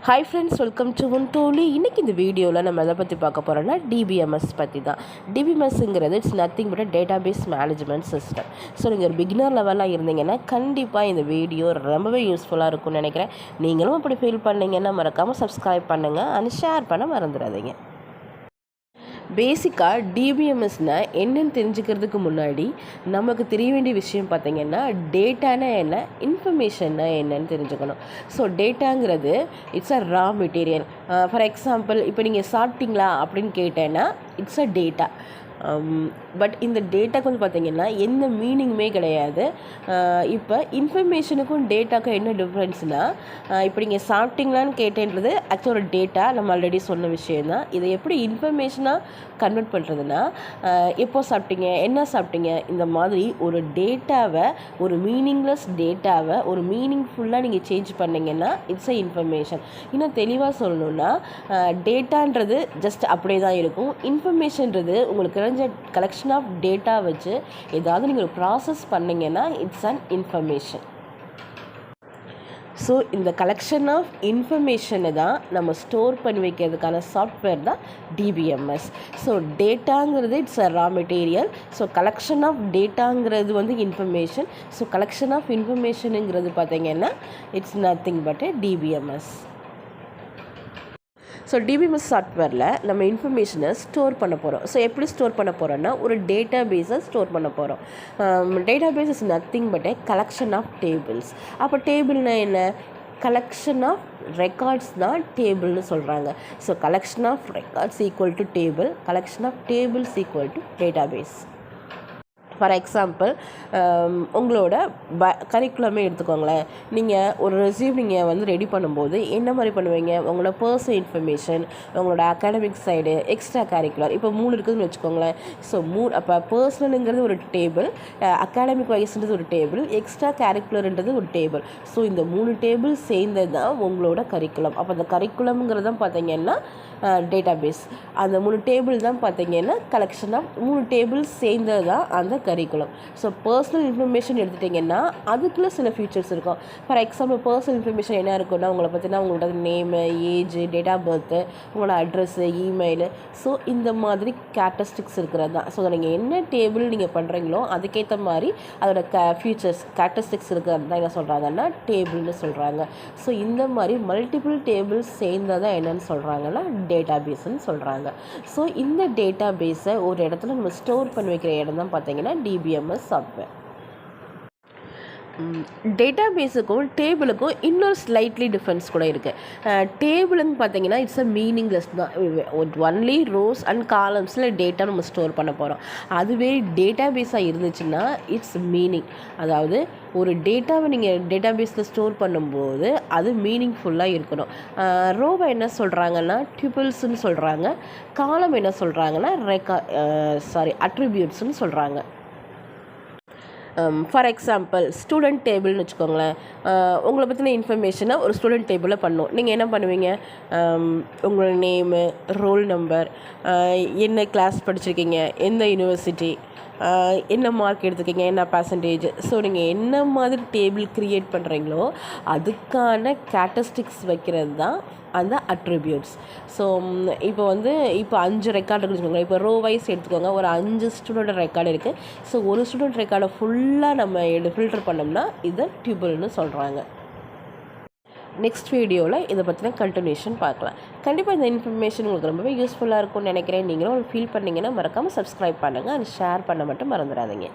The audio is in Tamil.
Hi friends, welcome to one Dolly. இன்றைக்கி இந்த வீடியோவில் நம்ம எதை பற்றி பார்க்க போகிறோம்னா DBMS பற்றி தான். DBMSங்கிறது it's nothing but database management system. So நீங்கள் ஒரு பிகினர் லெவலாக இருந்தீங்கன்னா கண்டிப்பாக இந்த வீடியோ ரொம்பவே யூஸ்ஃபுல்லாக இருக்கும்னு நினைக்கிறேன். நீங்களும் அப்படி ஃபீல் பண்ணிங்கன்னா மறக்காமல் சப்ஸ்கிரைப் பண்ணுங்கள் அண்ட் ஷேர் பண்ண மறந்துடாதீங்க. பேசிக்காக டிபிஎம்எஸ்னால் என்னென்னு தெரிஞ்சுக்கிறதுக்கு முன்னாடி நமக்கு தெரிய வேண்டிய விஷயம் பார்த்திங்கன்னா டேட்டானா என்ன, இன்ஃபர்மேஷன்னா என்னன்னு தெரிஞ்சுக்கணும். ஸோ டேட்டாங்கிறது it's a raw material. For example, இப்போ நீங்கள் சாப்பிட்டீங்களா அப்படின்னு கேட்டேன்னா இட்ஸ் அ டேட்டா. பட் இந்த டேட்டாக்கு வந்து பார்த்திங்கன்னா எந்த மீனிங்குமே கிடையாது. இப்போ இன்ஃபர்மேஷனுக்கும் டேட்டாக்கும் என்ன டிஃப்ரென்ஸ்னால், இப்போ நீங்கள் சாப்பிட்டீங்களான்னு கேட்டேன்றது ஆக்சுவலாக ஒரு டேட்டா, நம்ம ஆல்ரெடி சொன்ன விஷயந்தான். இதை எப்படி இன்ஃபர்மேஷனாக கன்வெர்ட் பண்ணுறதுன்னா, எப்போ சாப்பிட்டீங்க, என்ன சாப்பிட்டீங்க, இந்த மாதிரி ஒரு டேட்டாவை, ஒரு மீனிங்லெஸ் டேட்டாவை ஒரு மீனிங்ஃபுல்லாக நீங்கள் சேஞ்ச் பண்ணிங்கன்னா இட்ஸ் அ இன்ஃபர்மேஷன். இன்னும் தெளிவாக சொல்லணுன்னா, டேட்டான்றது ஜஸ்ட் அப்படியே தான் இருக்கும். இன்ஃபர்மேஷன்றது உங்களுக்கு கலெக்ஷன் ஆஃப் டேட்டா வச்சு ஏதாவது நீங்கள் ப்ராசஸ் பண்ணிங்கன்னா இட்ஸ் அன் இன்ஃபர்மேஷன். ஸோ இந்த கலெக்ஷன் ஆஃப் இன்ஃபர்மேஷனை தான் நம்ம ஸ்டோர் பண்ணி வைக்கிறதுக்கான சாஃப்ட்வேர் தான் DBMS. ஸோ டேட்டாங்கிறது it's a raw material. So collection of டேட்டாங்கிறது வந்து இன்ஃபர்மேஷன். ஸோ கலெக்ஷன் ஆஃப் இன்ஃபர்மேஷனுங்கிறது பார்த்திங்கன்னா it's nothing but DBMS. So DBMS சாஃப்ட்வேரில் நம்ம இன்ஃபர்மேஷனை ஸ்டோர் பண்ண போகிறோம். ஸோ எப்படி ஸ்டோர் பண்ண போகிறோன்னா, ஒரு டேட்டா பேஸை ஸ்டோர் பண்ண போகிறோம். Database is nothing but a collection of tables. அப்போ டேபிள்னா என்ன? கலெக்ஷன் ஆஃப் ரெக்கார்ட்ஸ் தான் டேபிள்னு சொல்கிறாங்க. So collection of records equal to table, collection of tables equal to database. For example, உங்களோட கரிக்குலமே எடுத்துக்கோங்களேன். நீங்கள் ஒரு ரெஸ்யூம் நீங்கள் வந்து ரெடி பண்ணும்போது என்ன மாதிரி பண்ணுவீங்க? உங்களோட பர்சனல் இன்ஃபர்மேஷன், உங்களோட அகாடமிக் சைடு, எக்ஸ்ட்ரா கரிக்குலர், இப்போ 3 இருக்குதுன்னு வச்சுக்கோங்களேன். ஸோ அப்போ பர்சனலுங்கிறது ஒரு டேபிள், அகாடமிக் வைஸ்ன்றது ஒரு டேபிள், எக்ஸ்ட்ரா கரிக்குலர்ன்றது ஒரு டேபிள். ஸோ இந்த 3 டேபிள் சேர்ந்தது தான் உங்களோட கரிக்குலம். அப்போ அந்த கரிக்குலம்ங்கிறது தான் பார்த்திங்கன்னா டேட்டா பேஸ். அந்த 3 டேபிள் தான் பார்த்திங்கன்னா கலெக்ஷன் ஆஃப் 3 டேபிள் சேர்ந்தது தான் அந்த கரிக்குலம். ஸோ பர்சனல் இன்ஃபர்மேஷன் எடுத்துட்டிங்கன்னா அதுக்குள்ளே சில ஃபீச்சர்ஸ் இருக்கும். ஃபார் எக்ஸாம்பிள், பர்சனல் இன்ஃபர்மேஷன் என்ன இருக்குன்னா, உங்களை பற்றினா உங்களோட name, age, date of birth, உங்களோட அட்ரெஸ்ஸு, இமெயிலு, ஸோ இந்த மாதிரி கேரக்டரிஸ்டிக்ஸ் இருக்கிறது தான். ஸோ நீங்கள் என்ன டேபிள் நீங்கள் பண்ணுறீங்களோ அதுக்கேற்ற மாதிரி அதோட ஃபீச்சர்ஸ் கேரக்டரிஸ்டிக்ஸ் இருக்கிறது தான் என்ன சொல்கிறாங்கன்னா டேபிள்னு சொல்கிறாங்க. ஸோ இந்த மாதிரி மல்டிபிள் டேபிள்ஸ் சேர்ந்ததான் என்னென்னு சொல்கிறாங்கன்னா டேட்டா பேஸ்ன்னு சொல்கிறாங்க. ஸோ இந்த டேட்டா பேஸை ஒரு இடத்துல நம்ம ஸ்டோர் பண்ணி வைக்கிற இடம் தான் பார்த்திங்கன்னா DBMS சாஃப்ட்வேர். டேட்டா பேஸுக்கும் டேபிளுக்கும் இன்னொரு ஸ்லைட்லி டிஃப்ரென்ஸ் கூட இருக்குது. டேபிளுன்னு பார்த்தீங்கன்னா இட்ஸ் அ மீனிங்லெஸ் தான். ஒன்லி ரோஸ் அண்ட் காலம்ஸில் டேட்டா நம்ம ஸ்டோர் பண்ண போகிறோம். அதுவே டேட்டா பேஸாக இருந்துச்சுன்னா இட்ஸ் மீனிங். அதாவது ஒரு டேட்டாவை நீங்கள் டேட்டா பேஸில் ஸ்டோர் பண்ணும்போது அது மீனிங்ஃபுல்லாக இருக்கணும். ரோவை என்ன சொல்கிறாங்கன்னா டியூபிள்ஸ்ன்னு சொல்கிறாங்க. காலம் என்ன சொல்கிறாங்கன்னா அட்ரிபியூட்ஸ்ன்னு சொல்கிறாங்க. ஃபார் எக்ஸாம்பிள், ஸ்டூடெண்ட் டேபிள்னு வச்சுக்கோங்களேன். உங்களை பற்றின இன்ஃபர்மேஷனை ஒரு ஸ்டூடெண்ட் டேபிளில் பண்ணணும். நீங்கள் என்ன பண்ணுவீங்க? உங்களோட நேமு, ரோல் நம்பர், என்ன கிளாஸ் படிச்சிருக்கீங்க, எந்த யூனிவர்சிட்டி, என்ன மார்க் எடுத்துக்கிங்க, என்ன பர்சன்டேஜ். ஸோ நீங்கள் என்ன மாதிரி டேபிள் க்ரியேட் பண்ணுறீங்களோ அதுக்கான கேரக்டரிஸ்டிக்ஸ் வைக்கிறது தான் அந்த அட்ரிபியூட்ஸ். ஸோ இப்போ 5 ரெக்கார்டு இருக்குன்னு இப்போ ரோ வைஸ் எடுத்துக்கோங்க. ஒரு 5 ஸ்டூடெண்ட் ரெக்கார்டு இருக்குது. ஸோ ஒரு ஸ்டூடெண்ட் ரெக்கார்டை ஃபுல்லாக நம்ம ஃபில்டர் பண்ணோம்னா இதை டியூபிள்னு சொல்கிறாங்க. நெக்ஸ்ட் வீடியோவில் இதை பற்றின கண்டினியூஷன் பார்க்கலாம். கண்டிப்பாக இந்த இன்ஃபர்மேஷன் உங்களுக்கு ரொம்பவே யூஸ்ஃபுல்லாக இருக்கும்னு நினைக்கிறேன். நீங்களும் ஃபீல் பண்ணிங்கன்னா மறக்காமல் சப்ஸ்கிரைப் பண்ணுங்கள் அண்ட் ஷேர் பண்ண மட்டும் மறந்துடாதீங்க.